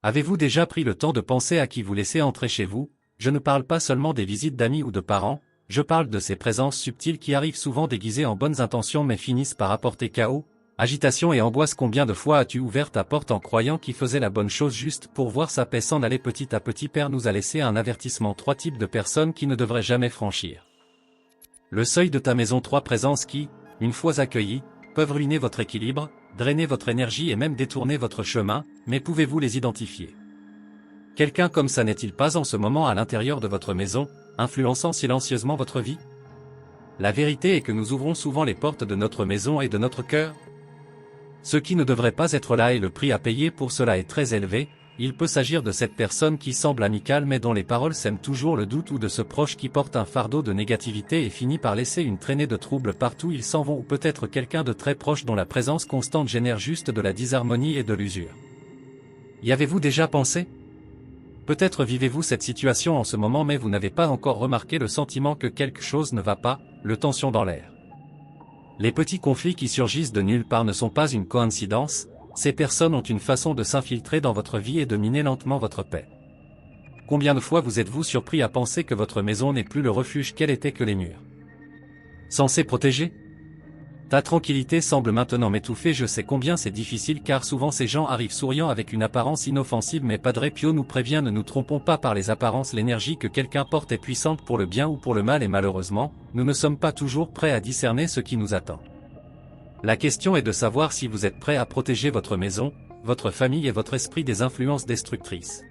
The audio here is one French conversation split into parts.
Avez-vous déjà pris le temps de penser à qui vous laissez entrer chez vous? Je ne parle pas seulement des visites d'amis ou de parents, je parle de ces présences subtiles qui arrivent souvent déguisées en bonnes intentions mais finissent par apporter chaos, agitation et angoisse. Combien de fois as-tu ouvert ta porte en croyant qu'il faisait la bonne chose juste pour voir sa paix s'en aller petit à petit? Père nous a laissé un avertissement: 3 types de personnes qui ne devraient jamais franchir le seuil de ta maison. 3 présences qui, une fois accueillies, peuvent ruiner votre équilibre, drainer votre énergie et même détourner votre chemin, mais pouvez-vous les identifier? Quelqu'un comme ça n'est-il pas en ce moment à l'intérieur de votre maison, influençant silencieusement votre vie? La vérité est que nous ouvrons souvent les portes de notre maison et de notre cœur. Ce qui ne devrait pas être là et le prix à payer pour cela est très élevé. Il peut s'agir de cette personne qui semble amicale mais dont les paroles sèment toujours le doute, ou de ce proche qui porte un fardeau de négativité et finit par laisser une traînée de troubles partout où ils s'en vont, ou peut-être quelqu'un de très proche dont la présence constante génère juste de la disharmonie et de l'usure. Y avez-vous déjà pensé? Peut-être vivez-vous cette situation en ce moment mais vous n'avez pas encore remarqué le sentiment que quelque chose ne va pas, le tension dans l'air. Les petits conflits qui surgissent de nulle part ne sont pas une coïncidence. Ces personnes ont une façon de s'infiltrer dans votre vie et de miner lentement votre paix. Combien de fois vous êtes-vous surpris à penser que votre maison n'est plus le refuge qu'elle était, que les murs censés protéger? Ta tranquillité semble maintenant m'étouffer. Je sais combien c'est difficile car souvent ces gens arrivent souriant avec une apparence inoffensive, mais Padre Pio nous prévient: ne nous trompons pas par les apparences. L'énergie que quelqu'un porte est puissante pour le bien ou pour le mal et malheureusement, nous ne sommes pas toujours prêts à discerner ce qui nous attend. La question est de savoir si vous êtes prêt à protéger votre maison, votre famille et votre esprit des influences destructrices.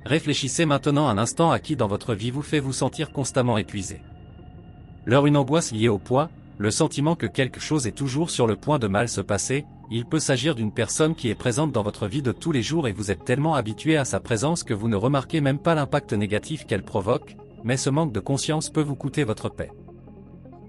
Réfléchissez maintenant un instant à qui dans votre vie vous fait vous sentir constamment épuisé. Une angoisse liée au poids, le sentiment que quelque chose est toujours sur le point de mal se passer. Il peut s'agir d'une personne qui est présente dans votre vie de tous les jours et vous êtes tellement habitué à sa présence que vous ne remarquez même pas l'impact négatif qu'elle provoque, mais ce manque de conscience peut vous coûter votre paix.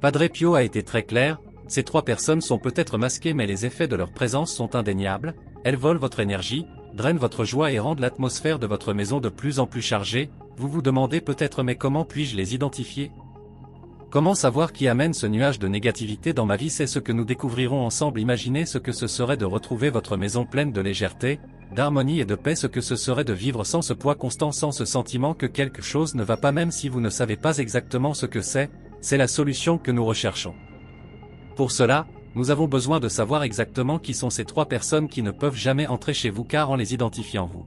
Padre Pio a été très clair: ces 3 personnes sont peut-être masquées mais les effets de leur présence sont indéniables. Elles volent votre énergie, drainent votre joie et rendent l'atmosphère de votre maison de plus en plus chargée. Vous vous demandez peut-être: mais comment puis-je les identifier? Comment savoir qui amène ce nuage de négativité dans ma vie? C'est ce que nous découvrirons ensemble. Imaginez ce que ce serait de retrouver votre maison pleine de légèreté, d'harmonie et de paix, ce que ce serait de vivre sans ce poids constant, sans ce sentiment que quelque chose ne va pas même si vous ne savez pas exactement ce que c'est la solution que nous recherchons. Pour cela, nous avons besoin de savoir exactement qui sont ces 3 personnes qui ne peuvent jamais entrer chez vous, car en les identifiant vous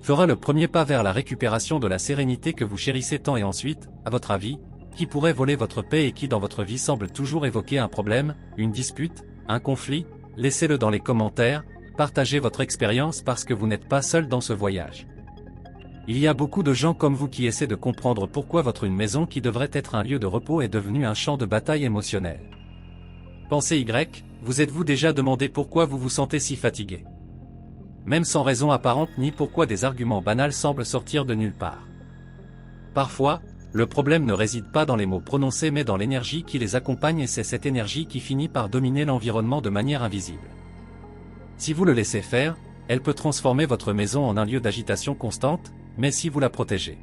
fera le premier pas vers la récupération de la sérénité que vous chérissez tant. Et ensuite, à votre avis, qui pourrait voler votre paix et qui dans votre vie semble toujours évoquer un problème, une dispute, un conflit? Laissez-le dans les commentaires, partagez votre expérience parce que vous n'êtes pas seul dans ce voyage. Il y a beaucoup de gens comme vous qui essaient de comprendre pourquoi une maison qui devrait être un lieu de repos est devenue un champ de bataille émotionnel. Pensez Y, vous êtes-vous déjà demandé pourquoi vous vous sentez si fatigué? Même sans raison apparente ni pourquoi des arguments banals semblent sortir de nulle part. Parfois, le problème ne réside pas dans les mots prononcés mais dans l'énergie qui les accompagne, et c'est cette énergie qui finit par dominer l'environnement de manière invisible. Si vous le laissez faire, elle peut transformer votre maison en un lieu d'agitation constante, mais si vous la protégez,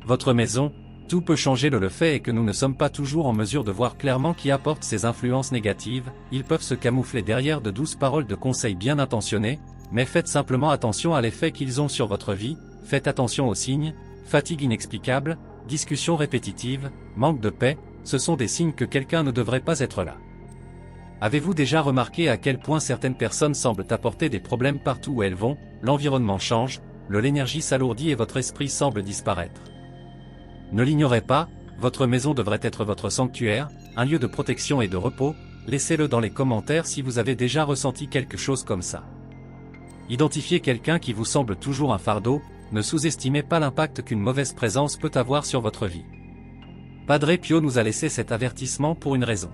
votre maison, tout peut changer. Le fait est que nous ne sommes pas toujours en mesure de voir clairement qui apporte ces influences négatives. Ils peuvent se camoufler derrière de douces paroles de conseils bien intentionnés, mais faites simplement attention à l'effet qu'ils ont sur votre vie. Faites attention aux signes: fatigue inexplicable, discussions répétitives, manque de paix. Ce sont des signes que quelqu'un ne devrait pas être là. Avez-vous déjà remarqué à quel point certaines personnes semblent apporter des problèmes partout où elles vont? L'environnement change, l'énergie s'alourdit et votre esprit semble disparaître. Ne l'ignorez pas, votre maison devrait être votre sanctuaire, un lieu de protection et de repos. Laissez-le dans les commentaires si vous avez déjà ressenti quelque chose comme ça. Identifiez quelqu'un qui vous semble toujours un fardeau. Ne sous-estimez pas l'impact qu'une mauvaise présence peut avoir sur votre vie. Padre Pio nous a laissé cet avertissement pour une raison.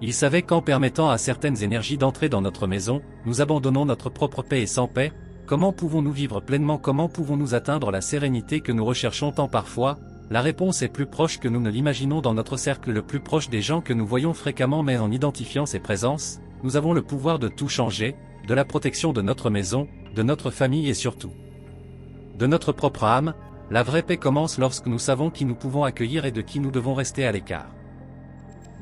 Il savait qu'en permettant à certaines énergies d'entrer dans notre maison, nous abandonnons notre propre paix, et sans paix, comment pouvons-nous vivre pleinement? Comment pouvons-nous atteindre la sérénité que nous recherchons tant parfois? La réponse est plus proche que nous ne l'imaginons, dans notre cercle le plus proche, des gens que nous voyons fréquemment. Mais en identifiant ces présences, nous avons le pouvoir de tout changer, de la protection de notre maison, de notre famille et surtout de notre propre âme. La vraie paix commence lorsque nous savons qui nous pouvons accueillir et de qui nous devons rester à l'écart.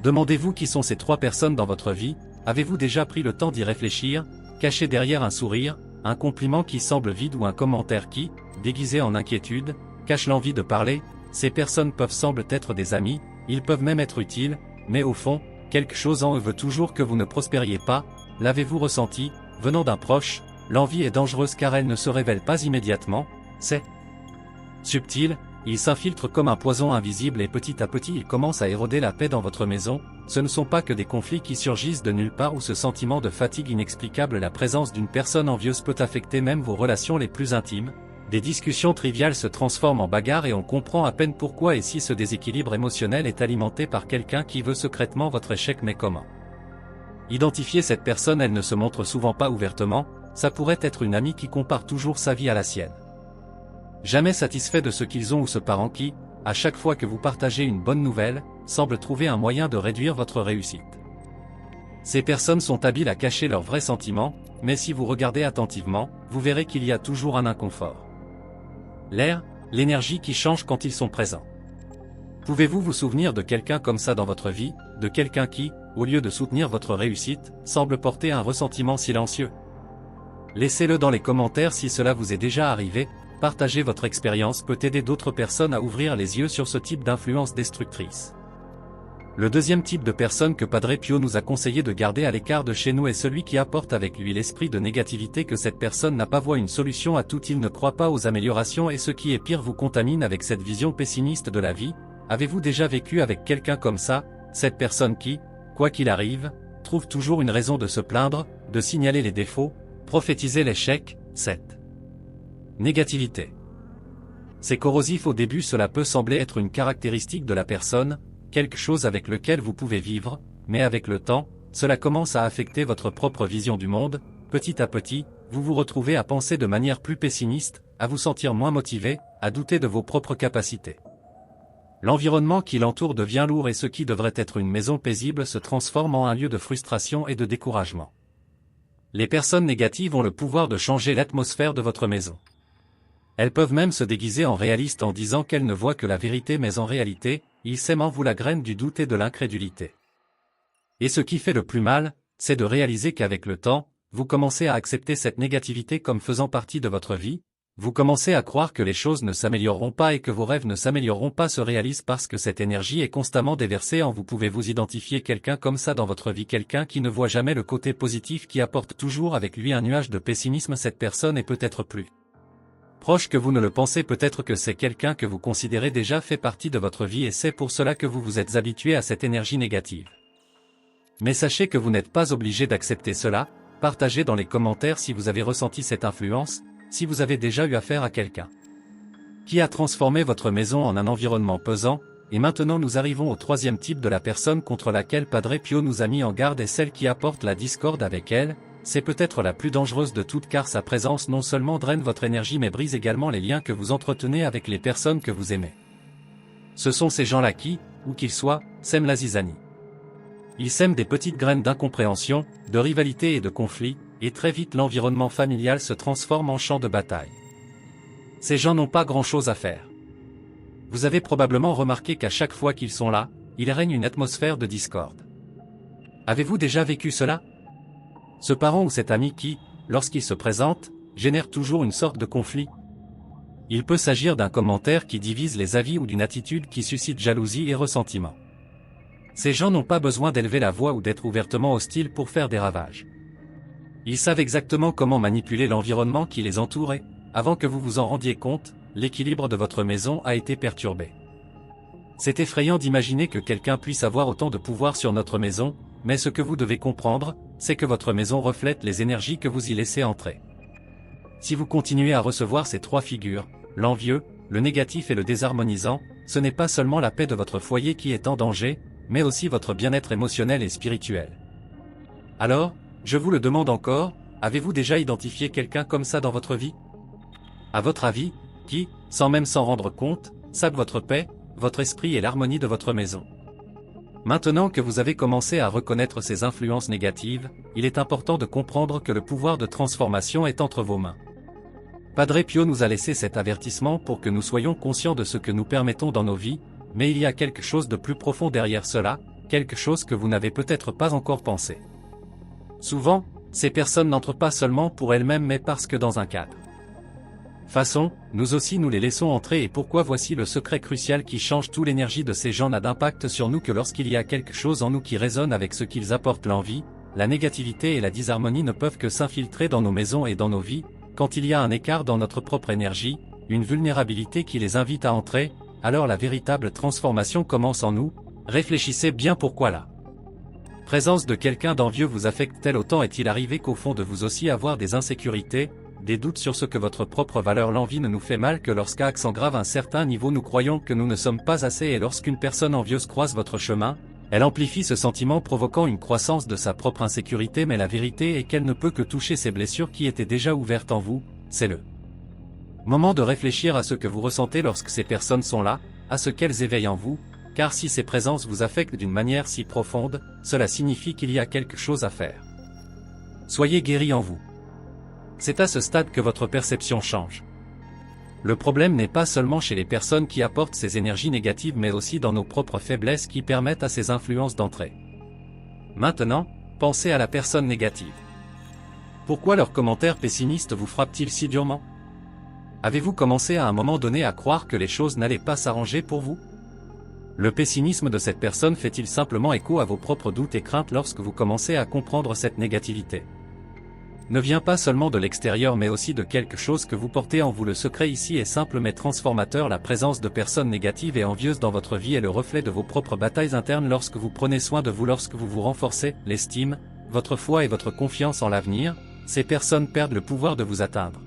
Demandez-vous qui sont ces 3 personnes dans votre vie. Avez-vous déjà pris le temps d'y réfléchir? Cachés derrière un sourire, un compliment qui semble vide ou un commentaire qui, déguisé en inquiétude, cache l'envie de parler. Ces personnes peuvent sembler être des amis, ils peuvent même être utiles, mais au fond, quelque chose en eux veut toujours que vous ne prospériez pas. L'avez-vous ressenti, venant d'un proche? L'envie est dangereuse car elle ne se révèle pas immédiatement, c'est subtil, il s'infiltre comme un poison invisible et petit à petit il commence à éroder la paix dans votre maison. Ce ne sont pas que des conflits qui surgissent de nulle part ou ce sentiment de fatigue inexplicable. La présence d'une personne envieuse peut affecter même vos relations les plus intimes. Des discussions triviales se transforment en bagarres et on comprend à peine pourquoi et si ce déséquilibre émotionnel est alimenté par quelqu'un qui veut secrètement votre échec. Mais comment identifier cette personne? Elle ne se montre souvent pas ouvertement, ça pourrait être une amie qui compare toujours sa vie à la sienne. Jamais satisfait de ce qu'ils ont ou ce parent qui, à chaque fois que vous partagez une bonne nouvelle, semble trouver un moyen de réduire votre réussite. Ces personnes sont habiles à cacher leurs vrais sentiments, mais si vous regardez attentivement, vous verrez qu'il y a toujours un inconfort. L'air, l'énergie qui change quand ils sont présents. Pouvez-vous vous souvenir de quelqu'un comme ça dans votre vie, de quelqu'un qui, au lieu de soutenir votre réussite, semble porter un ressentiment silencieux? Laissez-le dans les commentaires si cela vous est déjà arrivé. Partager votre expérience peut aider d'autres personnes à ouvrir les yeux sur ce type d'influence destructrice. Le deuxième type de personne que Padre Pio nous a conseillé de garder à l'écart de chez nous est celui qui apporte avec lui l'esprit de négativité que cette personne n'a pas voit une solution à tout, il ne croit pas aux améliorations et ce qui est pire vous contamine avec cette vision pessimiste de la vie. Avez-vous déjà vécu avec quelqu'un comme ça, cette personne qui, quoi qu'il arrive, trouve toujours une raison de se plaindre, de signaler les défauts, prophétiser l'échec, cette négativité. C'est corrosif au début, cela peut sembler être une caractéristique de la personne, quelque chose avec lequel vous pouvez vivre, mais avec le temps, cela commence à affecter votre propre vision du monde. Petit à petit, vous vous retrouvez à penser de manière plus pessimiste, à vous sentir moins motivé, à douter de vos propres capacités. L'environnement qui l'entoure devient lourd et ce qui devrait être une maison paisible se transforme en un lieu de frustration et de découragement. Les personnes négatives ont le pouvoir de changer l'atmosphère de votre maison. Elles peuvent même se déguiser en réalistes en disant qu'elles ne voient que la vérité, mais en réalité, ils sèment en vous la graine du doute et de l'incrédulité. Et ce qui fait le plus mal, c'est de réaliser qu'avec le temps, vous commencez à accepter cette négativité comme faisant partie de votre vie, vous commencez à croire que les choses ne s'amélioreront pas et que vos rêves ne s'amélioreront pas se réalisent parce que cette énergie est constamment déversée en vous. Pouvez-vous identifier quelqu'un comme ça dans votre vie, quelqu'un qui ne voit jamais le côté positif, qui apporte toujours avec lui un nuage de pessimisme? Cette personne est peut-être plus proche que vous ne le pensez, peut-être que c'est quelqu'un que vous considérez déjà fait partie de votre vie et c'est pour cela que vous vous êtes habitué à cette énergie négative. Mais sachez que vous n'êtes pas obligé d'accepter cela. Partagez dans les commentaires si vous avez ressenti cette influence, si vous avez déjà eu affaire à quelqu'un qui a transformé votre maison en un environnement pesant. Et maintenant nous arrivons au troisième type de la personne contre laquelle Padre Pio nous a mis en garde, et celle qui apporte la discorde avec elle. C'est peut-être la plus dangereuse de toutes car sa présence non seulement draine votre énergie mais brise également les liens que vous entretenez avec les personnes que vous aimez. Ce sont ces gens-là qui, où qu'ils soient, sèment la zizanie. Ils sèment des petites graines d'incompréhension, de rivalité et de conflit, et très vite l'environnement familial se transforme en champ de bataille. Ces gens n'ont pas grand-chose à faire. Vous avez probablement remarqué qu'à chaque fois qu'ils sont là, il règne une atmosphère de discorde. Avez-vous déjà vécu cela? Ce parent ou cet ami qui, lorsqu'il se présente, génère toujours une sorte de conflit. Il peut s'agir d'un commentaire qui divise les avis ou d'une attitude qui suscite jalousie et ressentiment. Ces gens n'ont pas besoin d'élever la voix ou d'être ouvertement hostiles pour faire des ravages. Ils savent exactement comment manipuler l'environnement qui les entoure et, avant que vous vous en rendiez compte, l'équilibre de votre maison a été perturbé. C'est effrayant d'imaginer que quelqu'un puisse avoir autant de pouvoir sur notre maison, mais ce que vous devez comprendre, c'est que votre maison reflète les énergies que vous y laissez entrer. Si vous continuez à recevoir ces trois figures, l'envieux, le négatif et le désharmonisant, ce n'est pas seulement la paix de votre foyer qui est en danger, mais aussi votre bien-être émotionnel et spirituel. Alors, je vous le demande encore, avez-vous déjà identifié quelqu'un comme ça dans votre vie? À votre avis, qui, sans même s'en rendre compte, sape votre paix, votre esprit et l'harmonie de votre maison? Maintenant que vous avez commencé à reconnaître ces influences négatives, il est important de comprendre que le pouvoir de transformation est entre vos mains. Padre Pio nous a laissé cet avertissement pour que nous soyons conscients de ce que nous permettons dans nos vies, mais il y a quelque chose de plus profond derrière cela, quelque chose que vous n'avez peut-être pas encore pensé. Souvent, Ces personnes n'entrent pas seulement pour elles-mêmes mais parce que dans un cadre. Façon, nous aussi nous les laissons entrer et pourquoi voici le secret crucial qui change tout. L'énergie de ces gens n'a d'impact sur nous que lorsqu'il y a quelque chose en nous qui résonne avec ce qu'ils apportent. L'envie, la négativité et la disharmonie ne peuvent que s'infiltrer dans nos maisons et dans nos vies, quand il y a un écart dans notre propre énergie, une vulnérabilité qui les invite à entrer, alors la véritable transformation commence en nous. Réfléchissez bien pourquoi la présence de quelqu'un d'envieux vous affecte-t-elle autant? Est-il arrivé qu'au fond de vous aussi avoir des insécurités, des doutes sur ce que votre propre valeur? L'envie ne nous fait mal que lorsqu'à accent grave un certain niveau nous croyons que nous ne sommes pas assez et lorsqu'une personne envieuse croise votre chemin, elle amplifie ce sentiment provoquant une croissance de sa propre insécurité mais la vérité est qu'elle ne peut que toucher ces blessures qui étaient déjà ouvertes en vous. C'est le moment de réfléchir à ce que vous ressentez lorsque ces personnes sont là, à ce qu'elles éveillent en vous, car si ces présences vous affectent d'une manière si profonde, cela signifie qu'il y a quelque chose à faire. Soyez guéri en vous. C'est à ce stade que votre perception change. Le problème n'est pas seulement chez les personnes qui apportent ces énergies négatives mais aussi dans nos propres faiblesses qui permettent à ces influences d'entrer. Maintenant, pensez à la personne négative. Pourquoi leurs commentaires pessimistes vous frappent-ils si durement? Avez-vous commencé à un moment donné à croire que les choses n'allaient pas s'arranger pour vous? Le pessimisme de cette personne fait-il simplement écho à vos propres doutes et craintes lorsque vous commencez à comprendre cette négativité? Ne vient pas seulement de l'extérieur mais aussi de quelque chose que vous portez en vous. Le secret ici est simple mais transformateur. La présence de personnes négatives et envieuses dans votre vie est le reflet de vos propres batailles internes. Lorsque vous prenez soin de vous, lorsque vous vous renforcez, l'estime, votre foi et votre confiance en l'avenir, ces personnes perdent le pouvoir de vous atteindre.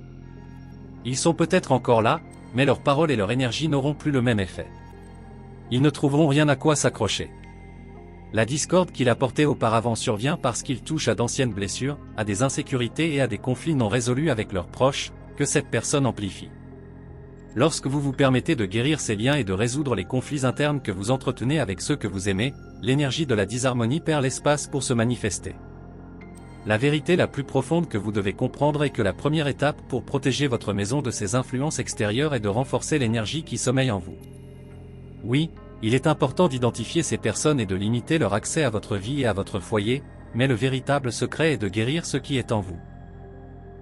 Ils sont peut-être encore là, mais leurs paroles et leur énergie n'auront plus le même effet. Ils ne trouveront rien à quoi s'accrocher. La discorde qu'il apportait auparavant survient parce qu'il touche à d'anciennes blessures, à des insécurités et à des conflits non résolus avec leurs proches, que cette personne amplifie. Lorsque vous vous permettez de guérir ces liens et de résoudre les conflits internes que vous entretenez avec ceux que vous aimez, l'énergie de la disharmonie perd l'espace pour se manifester. La vérité la plus profonde que vous devez comprendre est que la première étape pour protéger votre maison de ces influences extérieures est de renforcer l'énergie qui sommeille en vous. Oui, il est important d'identifier ces personnes et de limiter leur accès à votre vie et à votre foyer, mais le véritable secret est de guérir ce qui est en vous.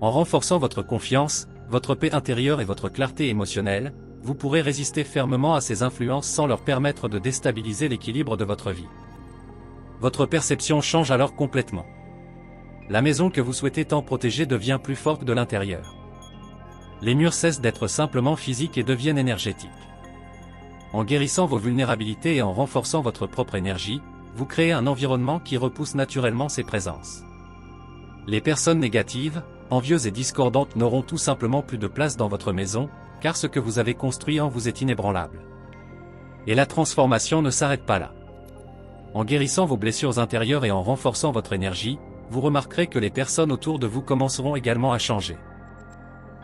En renforçant votre confiance, votre paix intérieure et votre clarté émotionnelle, vous pourrez résister fermement à ces influences sans leur permettre de déstabiliser l'équilibre de votre vie. Votre perception change alors complètement. La maison que vous souhaitez tant protéger devient plus forte de l'intérieur. Les murs cessent d'être simplement physiques et deviennent énergétiques. En guérissant vos vulnérabilités et en renforçant votre propre énergie, vous créez un environnement qui repousse naturellement ces présences. Les personnes négatives, envieuses et discordantes n'auront tout simplement plus de place dans votre maison, car ce que vous avez construit en vous est inébranlable. Et la transformation ne s'arrête pas là. En guérissant vos blessures intérieures et en renforçant votre énergie, vous remarquerez que les personnes autour de vous commenceront également à changer.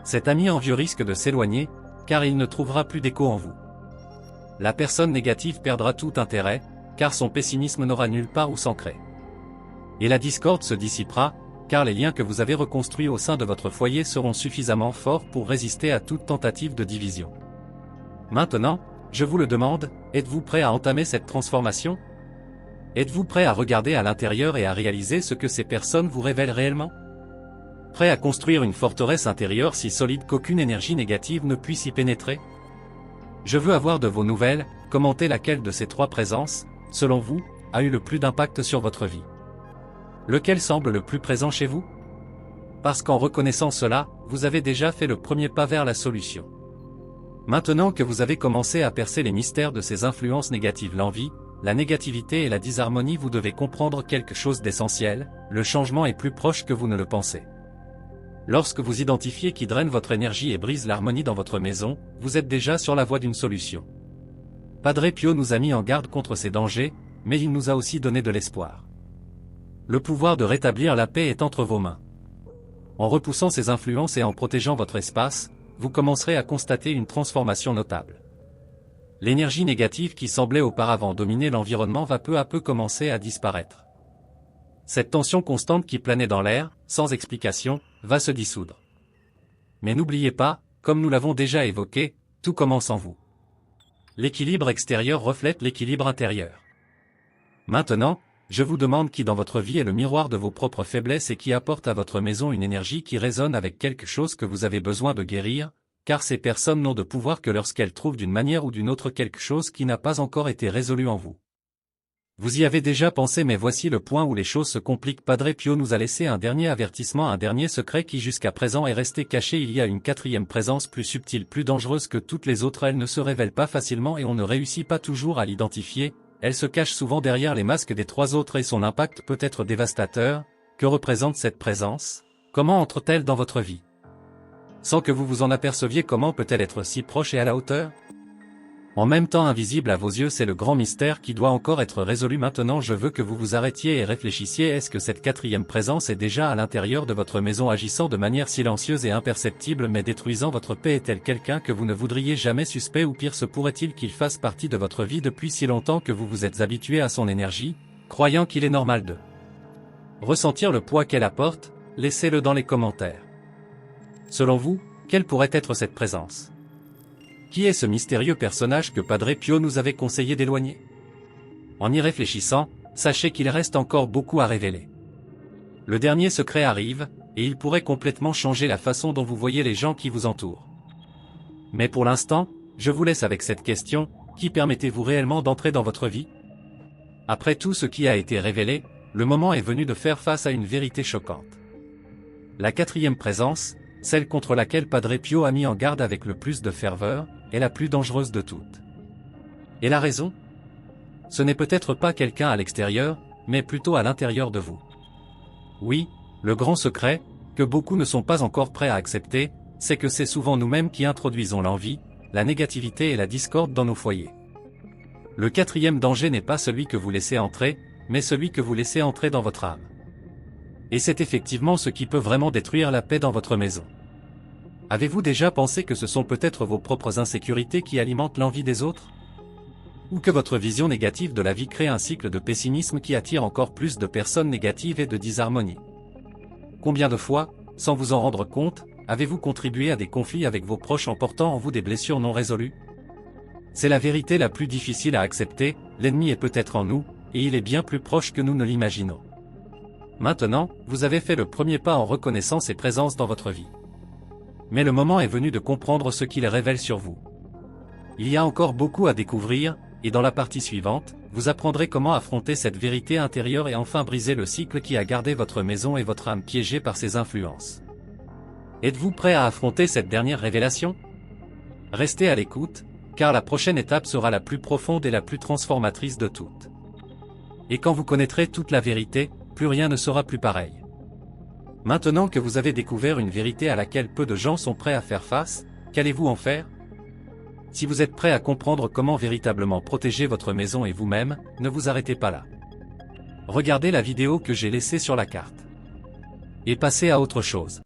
Cet ami envieux risque de s'éloigner, car il ne trouvera plus d'écho en vous. La personne négative perdra tout intérêt, car son pessimisme n'aura nulle part où s'ancrer. Et la discorde se dissipera, car les liens que vous avez reconstruits au sein de votre foyer seront suffisamment forts pour résister à toute tentative de division. Maintenant, je vous le demande, êtes-vous prêt à entamer cette transformation? Êtes-vous prêt à regarder à l'intérieur et à réaliser ce que ces personnes vous révèlent réellement? Prêt à construire une forteresse intérieure si solide qu'aucune énergie négative ne puisse y pénétrer? Je veux avoir de vos nouvelles. Commentez laquelle de ces trois présences, selon vous, a eu le plus d'impact sur votre vie. Lequel semble le plus présent chez vous? Parce qu'en reconnaissant cela, vous avez déjà fait le premier pas vers la solution. Maintenant que vous avez commencé à percer les mystères de ces influences négatives, l'envie, la négativité et la disharmonie, vous devez comprendre quelque chose d'essentiel, le changement est plus proche que vous ne le pensez. Lorsque vous identifiez qui draine votre énergie et brise l'harmonie dans votre maison, vous êtes déjà sur la voie d'une solution. Padre Pio nous a mis en garde contre ces dangers, mais il nous a aussi donné de l'espoir. Le pouvoir de rétablir la paix est entre vos mains. En repoussant ces influences et en protégeant votre espace, vous commencerez à constater une transformation notable. L'énergie négative qui semblait auparavant dominer l'environnement va peu à peu commencer à disparaître. Cette tension constante qui planait dans l'air, sans explication, va se dissoudre. Mais n'oubliez pas, comme nous l'avons déjà évoqué, tout commence en vous. L'équilibre extérieur reflète l'équilibre intérieur. Maintenant, je vous demande qui dans votre vie est le miroir de vos propres faiblesses et qui apporte à votre maison une énergie qui résonne avec quelque chose que vous avez besoin de guérir, car ces personnes n'ont de pouvoir que lorsqu'elles trouvent d'une manière ou d'une autre quelque chose qui n'a pas encore été résolu en vous. Vous y avez déjà pensé, mais voici le point où les choses se compliquent. Padre Pio nous a laissé un dernier avertissement, un dernier secret qui jusqu'à présent est resté caché. Il y a une quatrième présence plus subtile, plus dangereuse que toutes les autres. Elle ne se révèle pas facilement et on ne réussit pas toujours à l'identifier. Elle se cache souvent derrière les masques des trois autres et son impact peut être dévastateur. Que représente cette présence? Comment entre-t-elle dans votre vie? Sans que vous vous en aperceviez, comment peut-elle être si proche et à la hauteur? En même temps invisible à vos yeux, c'est le grand mystère qui doit encore être résolu. Maintenant je veux que vous vous arrêtiez et réfléchissiez. Est-ce que cette quatrième présence est déjà à l'intérieur de votre maison, agissant de manière silencieuse et imperceptible mais détruisant votre paix? Est-elle quelqu'un que vous ne voudriez jamais suspect, ou pire, se pourrait-il qu'il fasse partie de votre vie depuis si longtemps que vous vous êtes habitué à son énergie, croyant qu'il est normal de ressentir le poids qu'elle apporte? Laissez-le dans les commentaires. Selon vous, quelle pourrait être cette présence? Qui est ce mystérieux personnage que Padre Pio nous avait conseillé d'éloigner? En y réfléchissant, sachez qu'il reste encore beaucoup à révéler. Le dernier secret arrive, et il pourrait complètement changer la façon dont vous voyez les gens qui vous entourent. Mais pour l'instant, je vous laisse avec cette question: qui permettez-vous réellement d'entrer dans votre vie? Après tout ce qui a été révélé, le moment est venu de faire face à une vérité choquante. La quatrième présence, celle contre laquelle Padre Pio a mis en garde avec le plus de ferveur, est la plus dangereuse de toutes. Et la raison? Ce n'est peut-être pas quelqu'un à l'extérieur, mais plutôt à l'intérieur de vous. Oui, le grand secret, que beaucoup ne sont pas encore prêts à accepter, c'est que c'est souvent nous-mêmes qui introduisons l'envie, la négativité et la discorde dans nos foyers. Le quatrième danger n'est pas celui que vous laissez entrer, mais celui que vous laissez entrer dans votre âme. Et c'est effectivement ce qui peut vraiment détruire la paix dans votre maison. Avez-vous déjà pensé que ce sont peut-être vos propres insécurités qui alimentent l'envie des autres? Ou que votre vision négative de la vie crée un cycle de pessimisme qui attire encore plus de personnes négatives et de disharmonie? Combien de fois, sans vous en rendre compte, avez-vous contribué à des conflits avec vos proches en portant en vous des blessures non résolues? C'est la vérité la plus difficile à accepter. L'ennemi est peut-être en nous, et il est bien plus proche que nous ne l'imaginons. Maintenant, vous avez fait le premier pas en reconnaissant ses présences dans votre vie. Mais le moment est venu de comprendre ce qu'il révèle sur vous. Il y a encore beaucoup à découvrir, et dans la partie suivante, vous apprendrez comment affronter cette vérité intérieure et enfin briser le cycle qui a gardé votre maison et votre âme piégées par ces influences. Êtes-vous prêt à affronter cette dernière révélation? Restez à l'écoute, car la prochaine étape sera la plus profonde et la plus transformatrice de toutes. Et quand vous connaîtrez toute la vérité, plus rien ne sera plus pareil. Maintenant que vous avez découvert une vérité à laquelle peu de gens sont prêts à faire face, qu'allez-vous en faire? Si vous êtes prêt à comprendre comment véritablement protéger votre maison et vous-même, ne vous arrêtez pas là. Regardez la vidéo que j'ai laissée sur la carte. Et passez à autre chose.